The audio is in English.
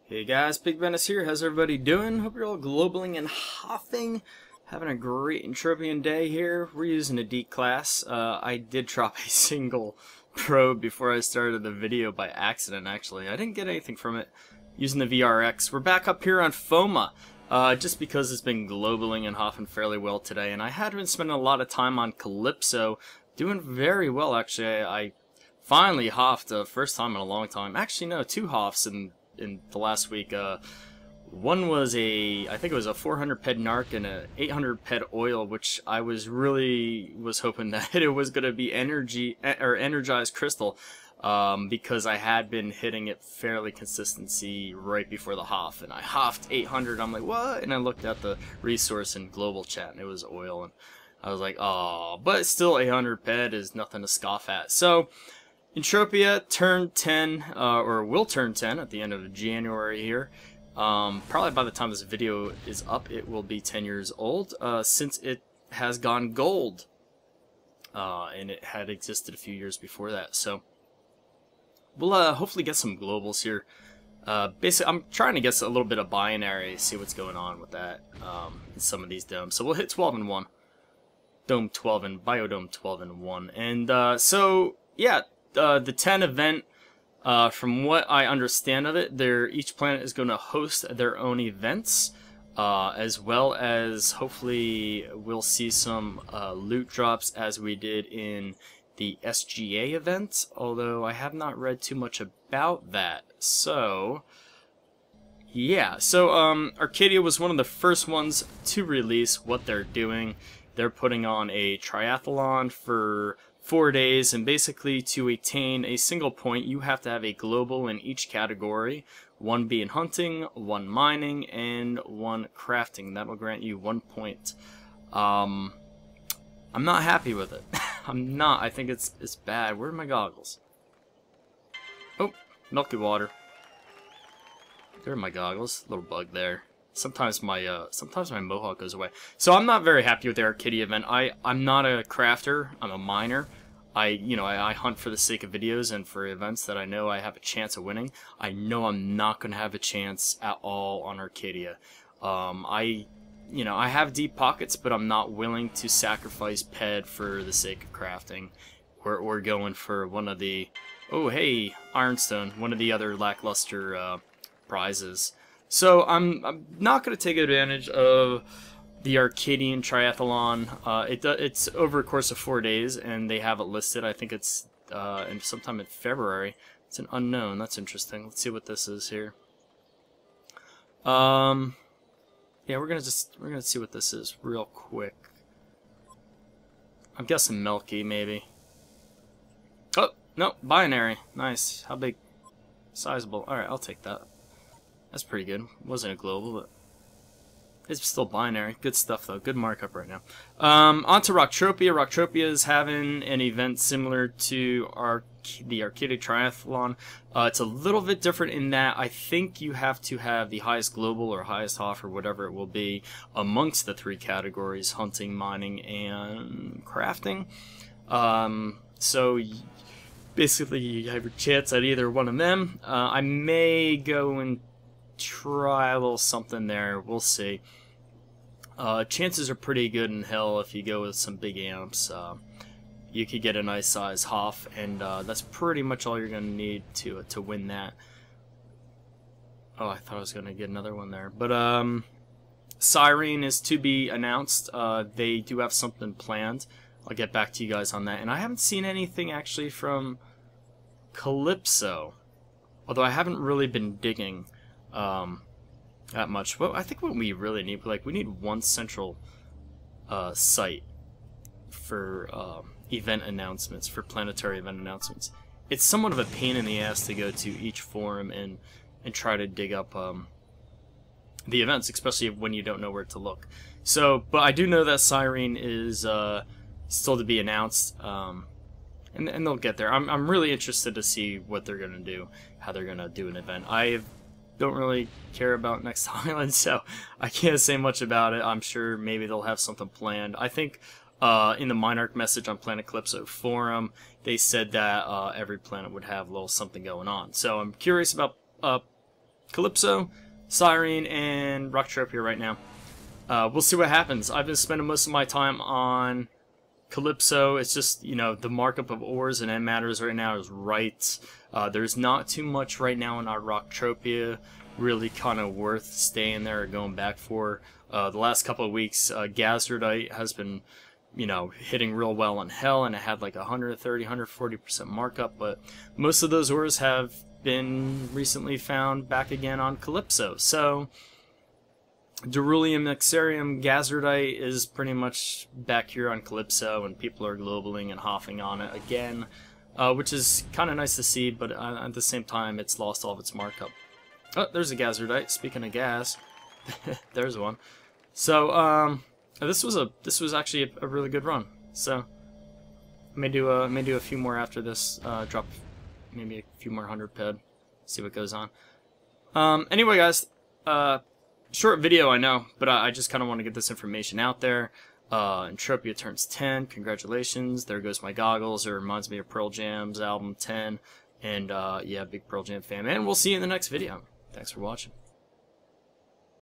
Hey guys, PigBenis here. How's everybody doing? Hope you're all globaling and hoffing. Having a great Entropian day here. We're using a D class. I did drop a single probe before I started the video by accident, actually. I didn't get anything from it using the VRX. We're back up here on Foma, just because it's been globaling and hoffing fairly well today. And I had been spending a lot of time on Calypso, doing very well, actually. I finally hoffed the first time in a long time. Actually, no, two hoffs in the last week. One was I think it was a 400 ped narc and a 800 ped oil, which I was hoping that it was going to be energized crystal, because I had been hitting it fairly consistency right before the hoff, and I hoffed 800. I'm like, what? And I looked at the resource in global chat, and it was oil, and I was like, oh, but still 800 ped is nothing to scoff at. So Entropia turned 10, or will turn 10 at the end of January here. Probably by the time this video is up, it will be 10 years old, since it has gone gold. And it had existed a few years before that. So we'll hopefully get some globals here. Basically, I'm trying to get a little bit of binary, see what's going on with that in some of these domes. So we'll hit 12 and 1. Dome 12 and Biodome 12 and 1. And so, yeah. The 10 event, from what I understand of it, each planet is going to host their own events, as well as hopefully we'll see some loot drops as we did in the SGA event, although I have not read too much about that. So yeah, so Arcadia was one of the first ones to release what they're doing. They're putting on a triathlon for 4 days, and basically to attain a single point you have to have a global in each category, one being hunting, one mining, and one crafting. That will grant you 1 point. I'm not happy with it. I'm not. I think it's bad. Where are my goggles? Oh, milky water. There are my goggles. Little bug there. Sometimes my mohawk goes away. So I'm not very happy with the Arcadia event. I'm not a crafter. I'm a miner. I hunt for the sake of videos and for events that I know I have a chance of winning. I know I'm not going to have a chance at all on Arcadia. I have deep pockets, but I'm not willing to sacrifice ped for the sake of crafting. We're going for one of the, oh hey, Ironstone, one of the other lackluster prizes. So I'm not going to take advantage of the Arcadian Triathlon. It's over a course of 4 days, and they have it listed. I think it's sometime in February. It's an unknown. That's interesting. Let's see what this is here. Yeah, we're gonna see what this is real quick. I'm guessing milky, maybe. Oh no, binary. Nice. How big? Sizable. All right, I'll take that. That's pretty good. Wasn't a global, but it's still binary. Good stuff, though. Good markup right now. On to Rocktropia. Rocktropia is having an event similar to the Arcadic Triathlon. It's a little bit different in that I think you have to have the highest global or highest off or whatever it will be amongst the three categories, hunting, mining, and crafting. So basically you have your chance at either one of them. I may go and try a little something there. We'll see. Chances are pretty good in hell if you go with some big amps. You could get a nice size Hoff, and that's pretty much all you're going to need to win that. Oh, I thought I was going to get another one there. But Siren is to be announced. They do have something planned. I'll get back to you guys on that. And I haven't seen anything actually from Calypso, although I haven't really been digging that much. Well, I think what we really need, we need one central site for event announcements, for planetary event announcements. It's somewhat of a pain in the ass to go to each forum and try to dig up the events, especially when you don't know where to look. So, but I do know that Siren is still to be announced, and they'll get there. I'm really interested to see what they're gonna do, how they're gonna do an event. I don't really care about Next Island, so I can't say much about it. I'm sure maybe they'll have something planned. I think in the Minarch message on Planet Calypso forum, they said that every planet would have a little something going on. So I'm curious about Calypso, Cyrene, and Rocktropia right now. We'll see what happens. I've been spending most of my time on Calypso. It's just, you know, the markup of ores and end matters right now is right. There's not too much right now in our Rocktropia really kind of worth staying there or going back for. The last couple of weeks, Gazardite has been, you know, hitting real well on Hell, and it had like 130, 140% markup, but most of those ores have been recently found back again on Calypso. So Derulium, Nexarium, Gazardite is pretty much back here on Calypso, and people are globaling and hoffing on it again, which is kind of nice to see, but at the same time, it's lost all of its markup. Oh, there's a Gazardite. Speaking of gas, there's one. So this was actually a really good run. So I may do a few more after this. Drop maybe a few more 100 ped. See what goes on. Anyway, guys, short video, I know, but I just kind of want to get this information out there. Entropia turns 10. Congratulations. There goes my goggles. It reminds me of Pearl Jam's album 10. And yeah, big Pearl Jam fan. And we'll see you in the next video. Thanks for watching.